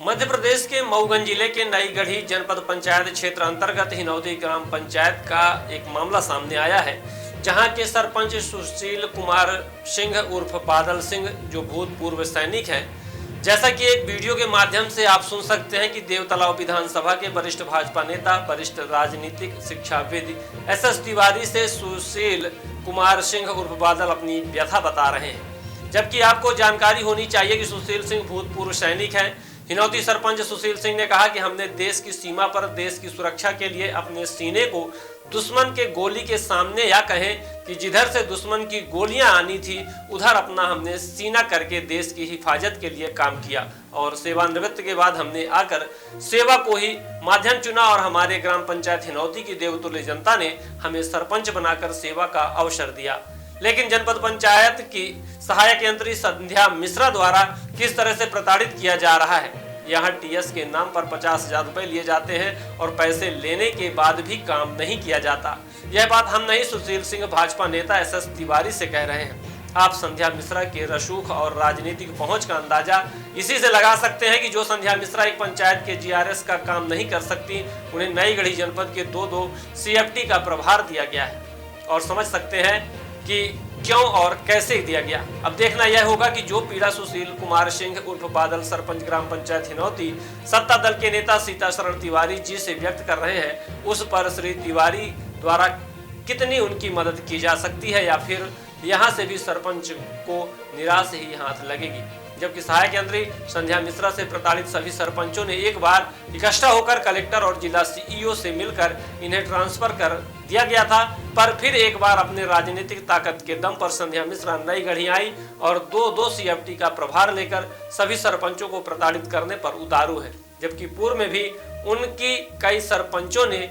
मध्य प्रदेश के मऊगंज जिले के नई गढ़ी जनपद पंचायत क्षेत्र अंतर्गत हिनौती ग्राम पंचायत का एक मामला सामने आया है, जहां के सरपंच सुशील कुमार सिंह उर्फ बादल सिंह, जो भूतपूर्व सैनिक हैं, जैसा कि एक वीडियो के माध्यम से आप सुन सकते हैं कि देवतलाव विधानसभा के वरिष्ठ भाजपा नेता, वरिष्ठ राजनीतिक शिक्षाविद SS तिवारी से सुशील कुमार सिंह उर्फ बादल अपनी व्यथा बता रहे हैं। जबकि आपको जानकारी होनी चाहिए कि सुशील सिंह भूतपूर्व सैनिक हैं। हिनौती सरपंच सुशील सिंह ने कहा कि हमने देश की सीमा पर देश की सुरक्षा के लिए अपने सीने को दुश्मन के गोली के सामने, या कहें कि जिधर से दुश्मन की गोलियां आनी थी उधर अपना हमने सीना करके देश की हिफाजत के लिए काम किया और सेवानिवृत्त के बाद हमने आकर सेवा को ही माध्यम चुना और हमारे ग्राम पंचायत हिनौती की देवतुल्य जनता ने हमें सरपंच बनाकर सेवा का अवसर दिया। लेकिन जनपद पंचायत की सहायक यंत्री संध्या मिश्रा द्वारा किस तरह से प्रताड़ित किया जा रहा है। यहाँ TS के नाम पर 50,000 रुपए लिए जाते हैं और पैसे लेने के बाद भी काम नहीं किया जाता। यह बात हम नहीं, सुशील सिंह भाजपा नेता SS तिवारी से कह रहे हैं। आप संध्या मिश्रा के रसूख और राजनीतिक पहुंच का अंदाजा इसी से लगा सकते हैं कि जो संध्या मिश्रा एक पंचायत के GRS का काम नहीं कर सकती, उन्हें नई गढ़ी जनपद के 2 CFT का प्रभार दिया गया है और समझ सकते हैं कि क्यों और कैसे दिया गया। अब देखना यह होगा कि जो पीड़ा सुशील कुमार सिंह उर्फ बादल सरपंच ग्राम पंचायत हिनौती सत्ता दल के नेता सीताशरण तिवारी जी से व्यक्त कर रहे हैं, उस पर श्री तिवारी द्वारा कितनी उनकी मदद की जा सकती है, या फिर यहां से भी सरपंच को निराश ही हाथ लगेगी। जबकि सहायक यंत्री संध्या मिश्रा से प्रताड़ित सभी सरपंचों ने एक बार इकट्ठा होकर कलेक्टर और जिला CEO से मिलकर इन्हें ट्रांसफर कर दिया गया था, पर फिर एक बार अपने राजनीतिक ताकत के दम पर संध्या मिश्रा नई गढ़ी आई और 2 CFT का प्रभार लेकर सभी सरपंचों को प्रताड़ित करने पर उतारू है। जबकि पूर्व में भी उनकी कई सरपंचों ने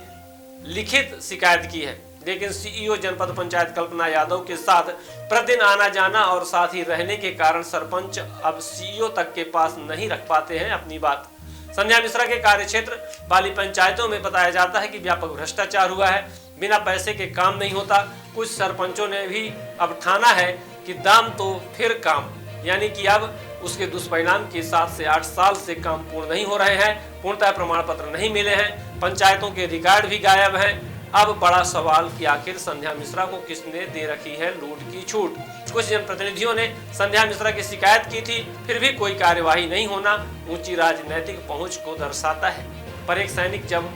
लिखित शिकायत की है, लेकिन CEO जनपद पंचायत कल्पना यादव के साथ प्रतिदिन आना जाना और साथ ही रहने के कारण सरपंच अब CEO तक के पास नहीं रख पाते हैं अपनी बात। संध्या मिश्रा के कार्यक्षेत्र वाली पंचायतों में बताया जाता है कि व्यापक भ्रष्टाचार हुआ है, बिना पैसे के काम नहीं होता। कुछ सरपंचों ने भी अब ठाना है कि दाम तो फिर काम, यानी कि अब उसके दुष्परिणाम के 7 से 8 साल से काम पूर्ण नहीं हो रहे हैं, पूर्णतः प्रमाण पत्र नहीं मिले हैं, पंचायतों के रिकॉर्ड भी गायब हैं। अब बड़ा सवाल कि आखिर संध्या मिश्रा को किसने दे रखी है लूट की छूट। कुछ जनप्रतिनिधियों ने संध्या मिश्रा की शिकायत की थी, फिर भी कोई कार्यवाही नहीं होना ऊंची राजनीतिक पहुंच को दर्शाता है। पर एक सैनिक जब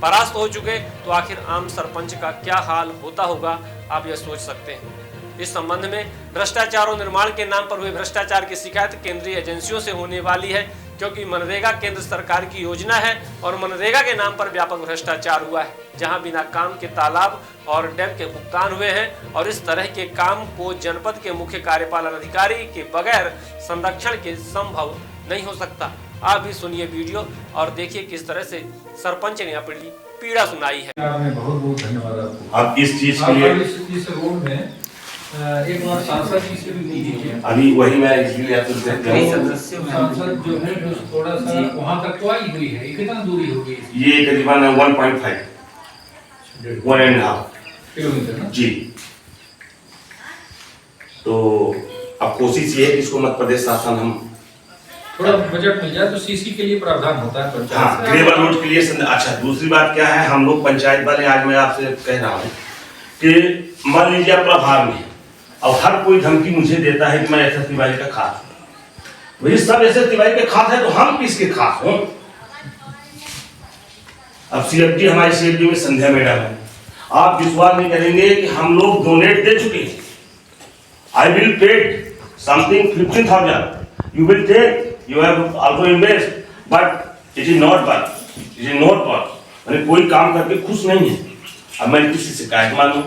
परास्त हो चुके तो आखिर आम सरपंच का क्या हाल होता होगा, आप यह सोच सकते हैं। इस संबंध में भ्रष्टाचार और निर्माण के नाम पर हुए भ्रष्टाचार की शिकायत केंद्रीय एजेंसियों से होने वाली है, क्योंकि मनरेगा केंद्र सरकार की योजना है और मनरेगा के नाम पर व्यापक भ्रष्टाचार हुआ है, जहां बिना काम के तालाब और डैम के भुगतान हुए हैं और इस तरह के काम को जनपद के मुख्य कार्यपालन अधिकारी के बगैर संरक्षण के संभव नहीं हो सकता। आप भी सुनिए वीडियो और देखिए किस तरह से सरपंच ने अपनी पीड़ा सुनाई है। बहुत बहुत धन्यवाद आपको। आप इस चीज के लिए इस रोड में एक बार सांसद जी से भी कीजिए। अभी वही मैं इसलिए आपको सांसद जो है जो थोड़ा सा वहाँ तक तो आई हुई है, कितना दूरी होगी? ये करीबन 1.5 1.5 किलोमीटर जी। तो अब कोशिश ये है कि इसको मध्य प्रदेश शासन हम थोड़ा बजट मिल जाए तो CC के लिए प्रावधान होता है पंचायत। हाँ, ग्रेवल रोड के लिए अच्छा। दूसरी बात क्या है, हम लोग पंचायत वाले, आज मैं आपसे कह रहा हूँ कि मान लीजिए आप प्रभार में और हर कोई धमकी मुझे देता है कि मैं SS तिवारी का खास हूँ। वही सब SS तिवारी के खास है तो हम किसके खास हों? अब CFT हमारी CFT में संध्या मैडम है। आप विश्वास नहीं करेंगे कि हम लोग डोनेट दे चुके हैं। I will paid something 15,000 you will take, you have also invest, but it is not work, it is not work। मैंने कोई काम करके खुश नहीं है। अब मैं किसी से शिकायत मानूं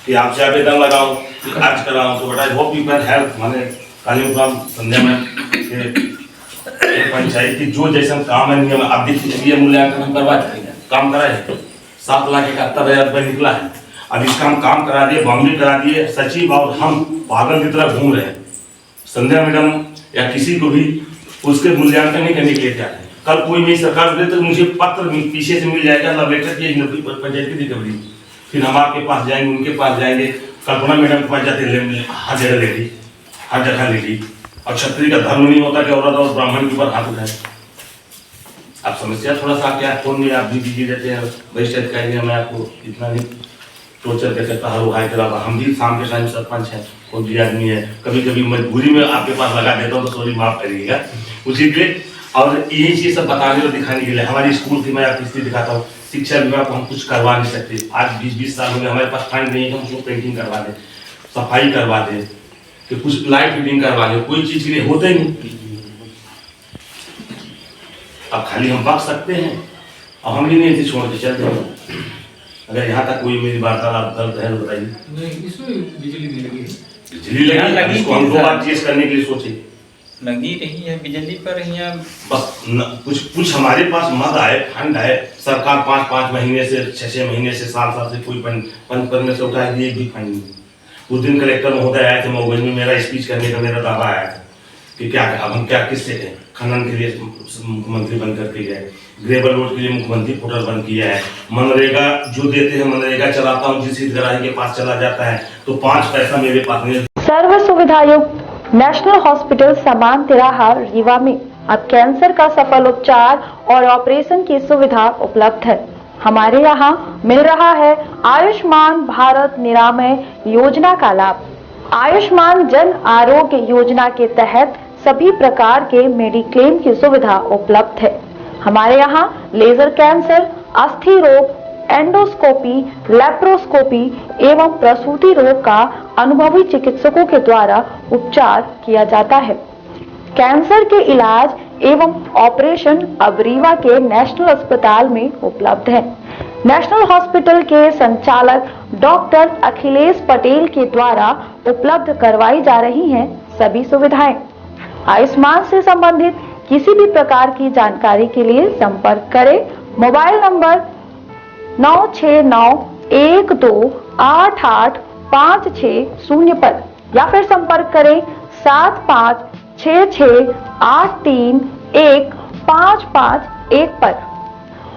कि आपसे आवेदन लगाऊं कि आज कराऊं, तो but I hope you can help. मैंने काली काम संध्या में पंचायत की जो जैसा काम है नियम आप देखिए, मूल्यांकन हम करवा चुके हैं, काम करा है, 7,71,000 रुपये निकला है। अब इसका हम काम करा दिए, बाउंड्री करा दिए, सचिव और हम पागल की तरह घूम रहे हैं। संध्या मैडम या किसी को भी उसके मूल्यांकन नहीं करने के लिए तैयार है। कल कोई मेरी सरकार दे तो मुझे पत्र पीछे से मिल जाएगा, लव लेटर की पंचायत की रिकवरी, फिर हम आपके पास जाएंगे, उनके पास जाएंगे, कल्पना मैडम के पास जाते हर जगह ले ली, हर जगह ले ली। और क्षत्रिय का धर्म नहीं होता कि औरत और ब्राह्मण के ऊपर हाथ उठाए। अब समस्या थोड़ा सा क्या फोन में आप भी बिजी रहते हैं, वरिष्ठ अधिकारी हैं, मैं आपको इतना नहीं टोर्चर कर सकता हर उहाई के हम भी शाम के टाइम सरपंच हैं, कोई भी आदमी है, कभी कभी मजबूरी में आपके पास लगा देता हूँ तो सॉरी माफ करिएगा उसी के लिए। और यही चीज सब बताने और दिखाने के लिए हमारी स्कूल की मैं आपकी स्थिति दिखाता हूँ। शिक्षा विभाग को हम कुछ करवा नहीं सकते, आज 20-20 साल हो गए हमारे पास फंड नहीं है कि हम उसको पेंटिंग करवा दें, सफाई करवा दें, कि कुछ लाइट फिटिंग करवा दें, कोई चीज के लिए होते नहीं। अब खाली हम बक सकते हैं और हम भी नहीं ऐसे छोड़ के चलते हैं। अगर यहाँ तक कोई मेरी वार्तालाप गलत है तो बताइए। नहीं, इसमें बिजली नहीं लगी है। बिजली लगी, इसको हम 2 बार चेस करने के लिए सोचे, लगी रही है बिजली पर यहाँ बस कुछ हमारे पास मद आए, फंड है, सरकार 5-5 महीने से 6-6 महीने से साल से कोई फंड में से उठाए दिए, भी फंड नहीं। उस दिन कलेक्टर महोदय आए थे मऊ में, मेरा स्पीच करने का मेरा दावा आया था कि क्या अब हम क्या किससे कहें। खनन के लिए मुख्यमंत्री बन करके गए, ग्रेवल रोड के लिए मुख्यमंत्री पोर्टल बंद किया है, मनरेगा जो देते हैं मनरेगा चलाता हूँ, जिस हितग्राही के पास चला जाता है तो 5 पैसा मेरे पास नहीं। सर्व सुविधायुक्त नेशनल हॉस्पिटल समान तिराहा रीवा में अब कैंसर का सफल उपचार और ऑपरेशन की सुविधा उपलब्ध है। हमारे यहाँ मिल रहा है आयुष्मान भारत निरामय योजना का लाभ। आयुष्मान जन आरोग्य योजना के तहत सभी प्रकार के मेडिक्लेम की सुविधा उपलब्ध है। हमारे यहाँ लेजर कैंसर, अस्थि रोग, एंडोस्कोपी, लेप्रोस्कोपी एवं प्रसूति रोग का अनुभवी चिकित्सकों के द्वारा उपचार किया जाता है। कैंसर के इलाज एवं ऑपरेशन अब रीवा के नेशनल अस्पताल में उपलब्ध है। नेशनल हॉस्पिटल के संचालक डॉक्टर अखिलेश पटेल के द्वारा उपलब्ध करवाई जा रही हैं सभी सुविधाएं। आयुष्मान से संबंधित किसी भी प्रकार की जानकारी के लिए संपर्क करें मोबाइल नंबर 9691288560 पर या फिर संपर्क करें 7566831551 पर।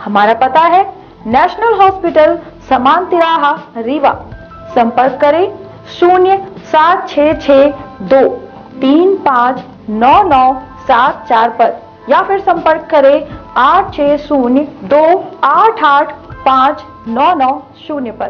हमारा पता है नेशनल हॉस्पिटल समान तिराहा रीवा। संपर्क करें 07662359974 पर या फिर संपर्क करें 8602885990 पर।